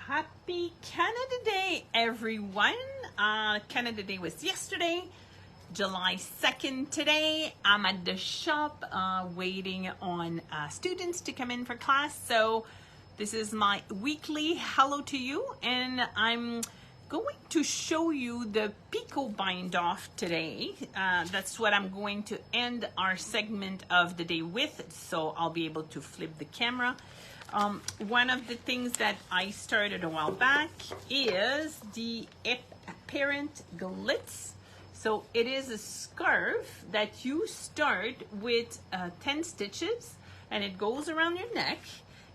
Happy Canada Day, everyone. Canada Day was yesterday, July 2nd today. I'm at the shop waiting on students to come in for class. So this is my weekly hello to you, and I'm going to show you the picot bind off today. That's what I'm going to end our segment of the day with, so I'll be able to flip the camera. One of the things that I started a while back is the apparent glitz. So it is a scarf that you start with 10 stitches and it goes around your neck.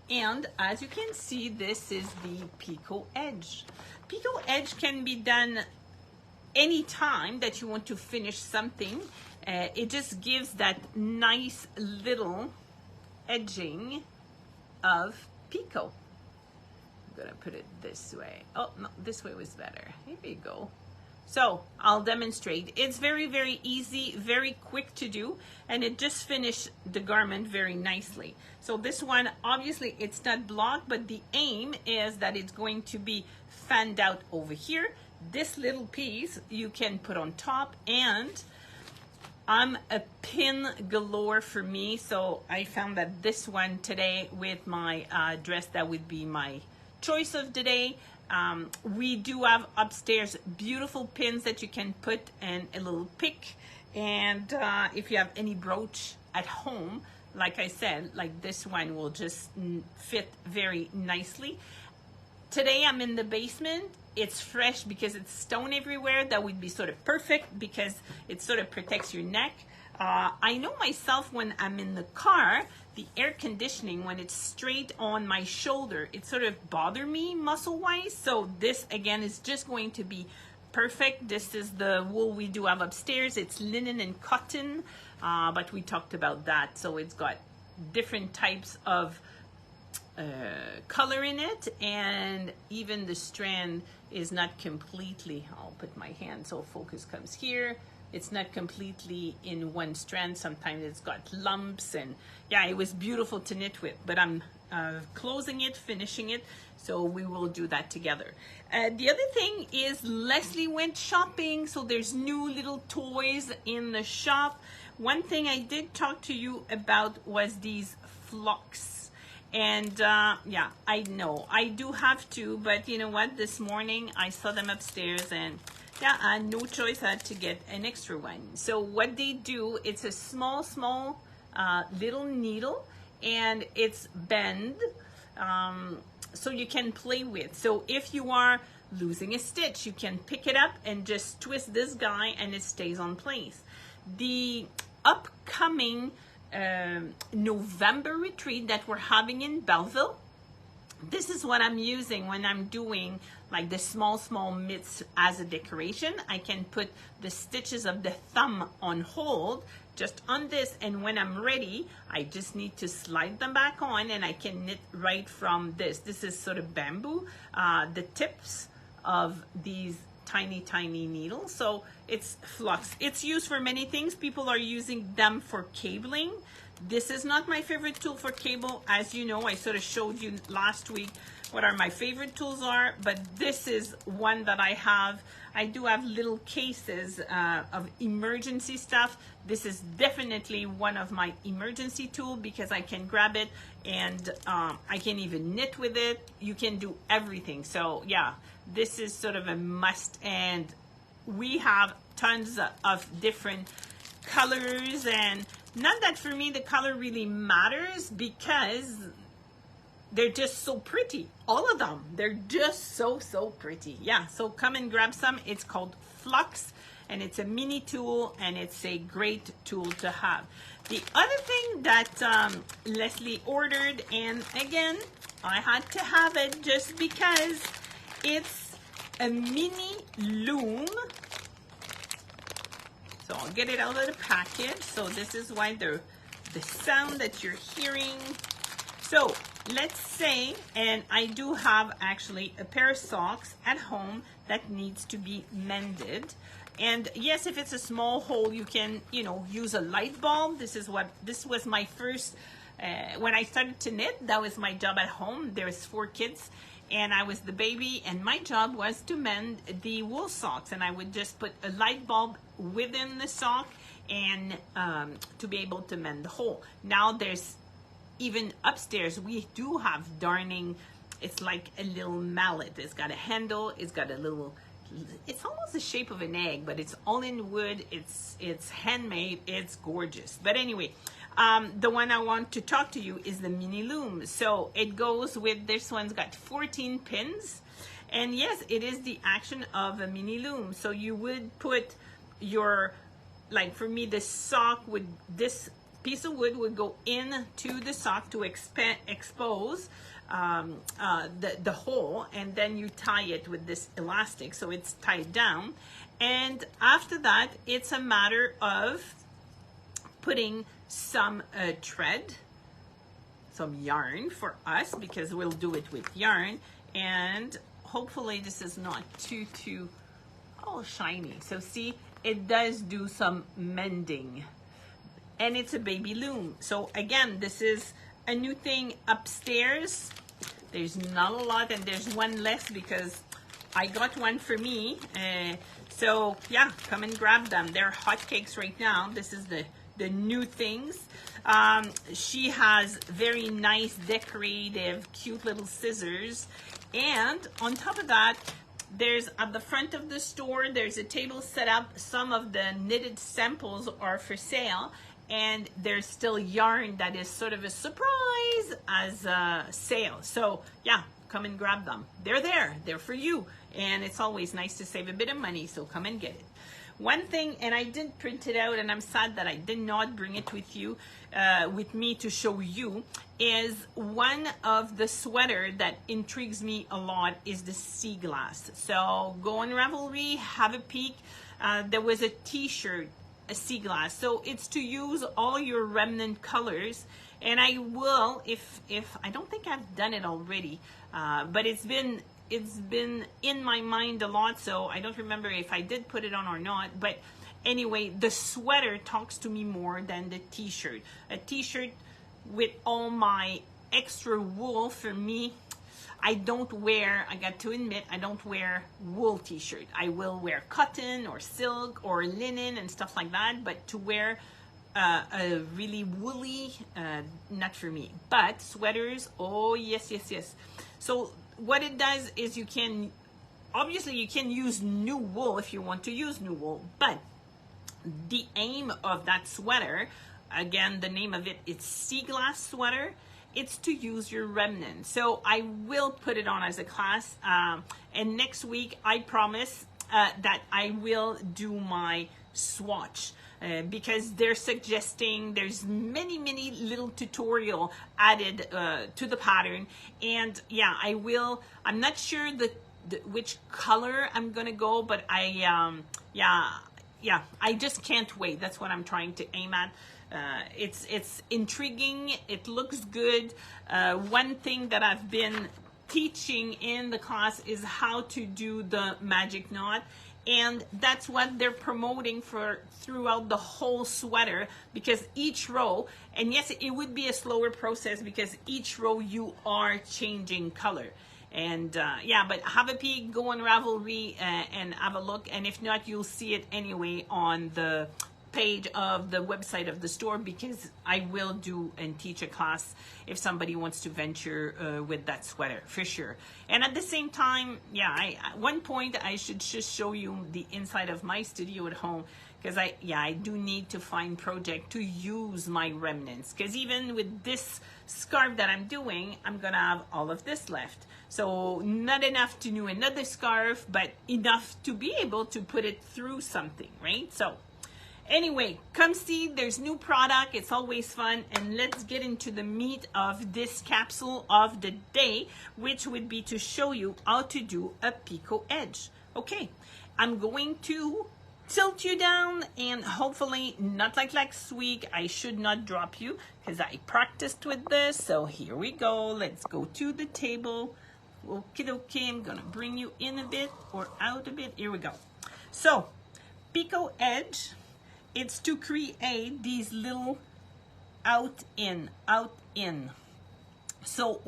And as you can see, this is the picot edge. Picot edge can be done anytime that you want to finish something. It just gives that nice little edging of picot. I'm gonna put it this way. Oh no, this way was better. Here you go. So I'll demonstrate. It's very, very easy, very quick to do, and it just finished the garment very nicely. So this one, obviously it's not blocked, but the aim is that it's going to be fanned out over here. This little piece you can put on top, and I'm a pin galore for me, so I found that this one today with my dress, that would be my choice of the day. We do have upstairs beautiful pins that you can put in a little pick, and if you have any brooch at home, like I said, like this one will just fit very nicely. Today I'm in the basement. It's fresh because it's stone everywhere. That would be sort of perfect because it sort of protects your neck. I know myself when I'm in the car, the air conditioning, when it's straight on my shoulder, it sort of bothers me muscle-wise. So this, again, is just going to be perfect. This is the wool we do have upstairs. It's linen and cotton, but we talked about that. So it's got different types of color in it, and even the strand is not completely, I'll put my hand so focus comes here, it's not completely in one strand. Sometimes it's got lumps, and yeah, it was beautiful to knit with, but I'm closing it, finishing it, so we will do that together. The other thing is Leslie went shopping, so there's new little toys in the shop. One thing I did talk to you about was these Flox. And yeah, I know I do have to, but you know what, this morning I saw them upstairs, and yeah, I had no choice. I had to get an extra one. So what they do, it's a small little needle, and it's bend, so you can play with. So if you are losing a stitch, you can pick it up and just twist this guy and it stays on place. The upcoming November retreat that we're having in Belleville, this is what I'm using when I'm doing like the small mitts as a decoration. I can put the stitches of the thumb on hold just on this, and when I'm ready, I just need to slide them back on and I can knit right from this. This is sort of bamboo, the tips of these tiny needles. So it's Flox. It's used for many things. People are using them for cabling. This is not my favorite tool for cable. As you know, I sort of showed you last week what are my favorite tools are, but this is one that I have. I do have little cases of emergency stuff. This is definitely one of my emergency tools because I can grab it and I can even knit with it. You can do everything. So yeah, this is sort of a must, and we have tons of different colors, and not that for me the color really matters because they're just so pretty. All of them, they're just so pretty. Yeah, so come and grab some. It's called Flox, and it's a mini tool, and it's a great tool to have. The other thing that Leslie ordered, and again, I had to have it just because it's a mini loom. So I'll get it out of the package. So this is why the sound that you're hearing. So let's say, and I do have actually a pair of socks at home that needs to be mended. And yes, if it's a small hole, you can, you know, use a light bulb. This was my first, when I started to knit, that was my job at home. There's 4 kids, and I was the baby, and my job was to mend the wool socks, and I would just put a light bulb within the sock and to be able to mend the hole. Now there's even upstairs, we do have darning. It's like a little mallet. It's got a handle. It's got a little, it's almost the shape of an egg, but it's all in wood. It's handmade. It's gorgeous. But anyway, the one I want to talk to you is the Mini Loom. So it goes with, this one's got 14 pins. And yes, it is the action of a Mini Loom. So you would put your, like for me, the sock would, this piece of wood would go into the sock to expose the hole, and then you tie it with this elastic so it's tied down. And after that, it's a matter of putting some thread, some yarn for us, because we'll do it with yarn, and hopefully this is not too shiny. So see, it does do some mending. And it's a baby loom. So again, this is a new thing upstairs. There's not a lot, and there's one less because I got one for me. So yeah, come and grab them. They're hotcakes right now. This is the new things. She has very nice, decorative, cute little scissors. And on top of that, there's at the front of the store, there's a table set up. Some of the knitted samples are for sale. And there's still yarn that is sort of a surprise as a sale. So yeah, come and grab them. They're there, they're for you. And it's always nice to save a bit of money, so come and get it. One thing, and I did print it out, and I'm sad that I did not bring it with you, with me to show you, is one of the sweater that intrigues me a lot is the sea glass. So go on Ravelry, have a peek. There was a t-shirt, a sea glass, so it's to use all your remnant colors, and I will, if I don't think I've done it already, but it's been in my mind a lot, so I don't remember if I did put it on or not. But anyway, the sweater talks to me more than the t-shirt. A t-shirt with all my extra wool, for me, I don't wear, I got to admit, I don't wear wool t-shirt. I will wear cotton or silk or linen and stuff like that, but to wear a really woolly, not for me. But sweaters, oh yes, yes, yes. So what it does is you can, obviously you can use new wool if you want to use new wool, but the aim of that sweater, again, the name of it is Sea Glass Sweater. It's to use your remnant. So I will put it on as a class. And next week, I promise that I will do my swatch. Because they're suggesting there's many little tutorial added to the pattern. And yeah, I will. I'm not sure which color I'm going to go, but I just can't wait. That's what I'm trying to aim at. It's intriguing. It looks good. One thing that I've been teaching in the class is how to do the magic knot, and that's what they're promoting for throughout the whole sweater, because each row, and yes, it would be a slower process because each row you are changing color. And yeah, but have a peek, go on Ravelry and have a look, and if not, you'll see it anyway on the page of the website of the store, because I will do and teach a class if somebody wants to venture with that sweater, for sure. And at the same time, yeah, at one point I should just show you the inside of my studio at home, because I do need to find project to use my remnants, because even with this scarf that I'm doing, I'm gonna have all of this left. So not enough to do another scarf, but enough to be able to put it through something, right? So anyway, come see, there's new product. It's always fun. And let's get into the meat of this capsule of the day, which would be to show you how to do a picot edge. Okay, I'm going to tilt you down, and hopefully not like last week, I should not drop you because I practiced with this. So here we go. Let's go to the table. Okay, I'm gonna bring you in a bit or out a bit. Here we go. So picot edge, it's to create these little out in. So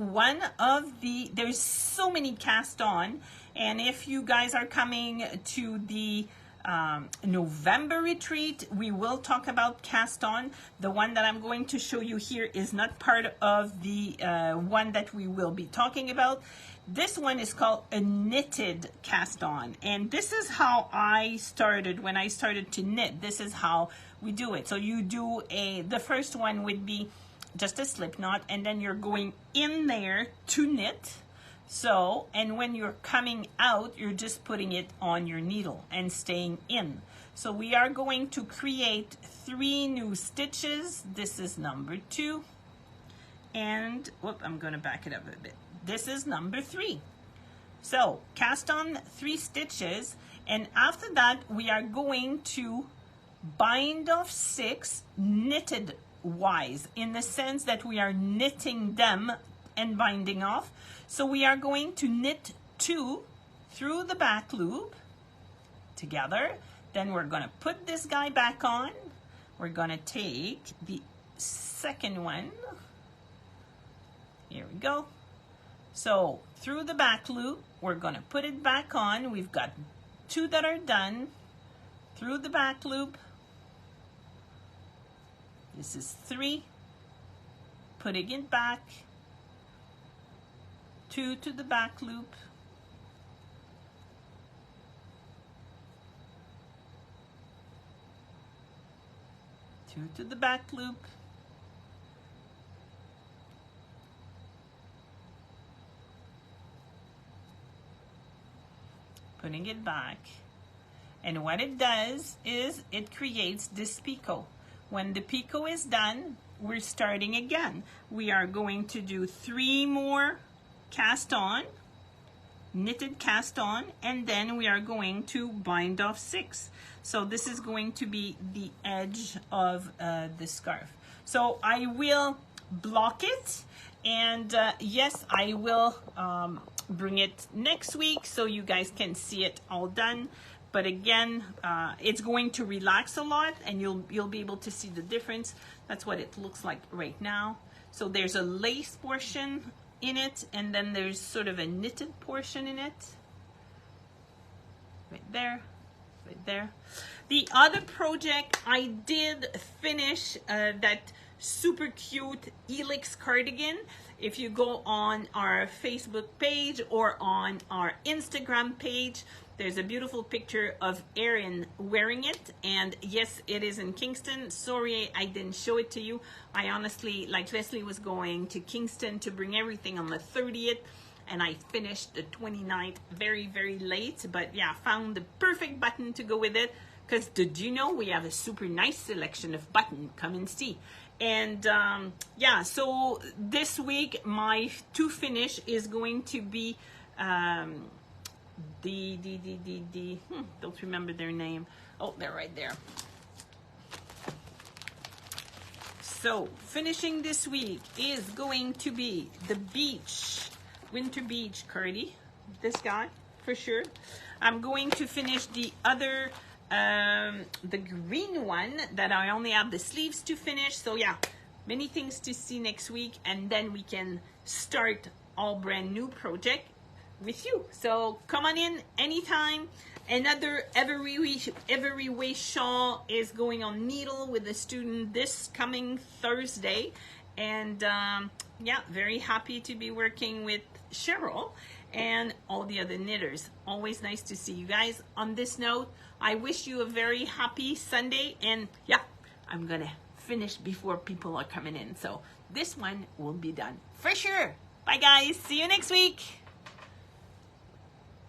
there's so many cast on, and if you guys are coming to the November retreat, we will talk about cast on. The one that I'm going to show you here is not part of the one that we will be talking about. This one is called a knitted cast on, and this is how I started when I started to knit. This is how we do it. So you do the first one would be just a slip knot, and then you're going in there to knit. So, and when you're coming out, you're just putting it on your needle and staying in. So we are going to create 3 new stitches. This is number 2, and I'm going to back it up a bit. This is number 3. So cast on 3 stitches, and after that we are going to bind off 6 knitted wise, in the sense that we are knitting them and binding off. So we are going to knit 2 through the back loop together. Then we're going to put this guy back on. We're going to take the second one. Here we go. So through the back loop, we're going to put it back on. We've got 2 that are done. Through the back loop. This is 3, putting it back, 2 to the back loop, 2 to the back loop, putting it back, and what it does is it creates this picot. When the picot is done, we're starting again. We are going to do 3 more cast on, knitted cast on, and then we are going to bind off 6. So this is going to be the edge of the scarf. So I will block it, and yes, I will bring it next week so you guys can see it all done. But again, it's going to relax a lot, and you'll be able to see the difference. That's what it looks like right now. So there's a lace portion in it, and then there's sort of a knitted portion in it. Right there, right there. The other project, I did finish that super cute Helix cardigan. If you go on our Facebook page or on our Instagram page, there's a beautiful picture of Erin wearing it, and yes, it is in Kingston. Sorry I didn't show it to you. I honestly, like Leslie, was going to Kingston to bring everything on the 30th, and I finished the 29th very, very late. But yeah, found the perfect button to go with it, because did you know we have a super nice selection of buttons? Come and see. And yeah, so this week my to finish is going to be don't remember their name. Oh, they're right there. So finishing this week is going to be the winter beach cardi, this guy for sure. I'm going to finish the other the green one that I only have the sleeves to finish. So yeah, many things to see next week, and then we can start all brand new project with you. So come on in anytime. Another every way shawl is going on needle with a student this coming Thursday, and yeah, very happy to be working with Cheryl and all the other knitters. Always nice to see you guys. On this note, I wish you a very happy Sunday, and yeah, I'm gonna finish before people are coming in, so this one will be done for sure. Bye guys, see you next week.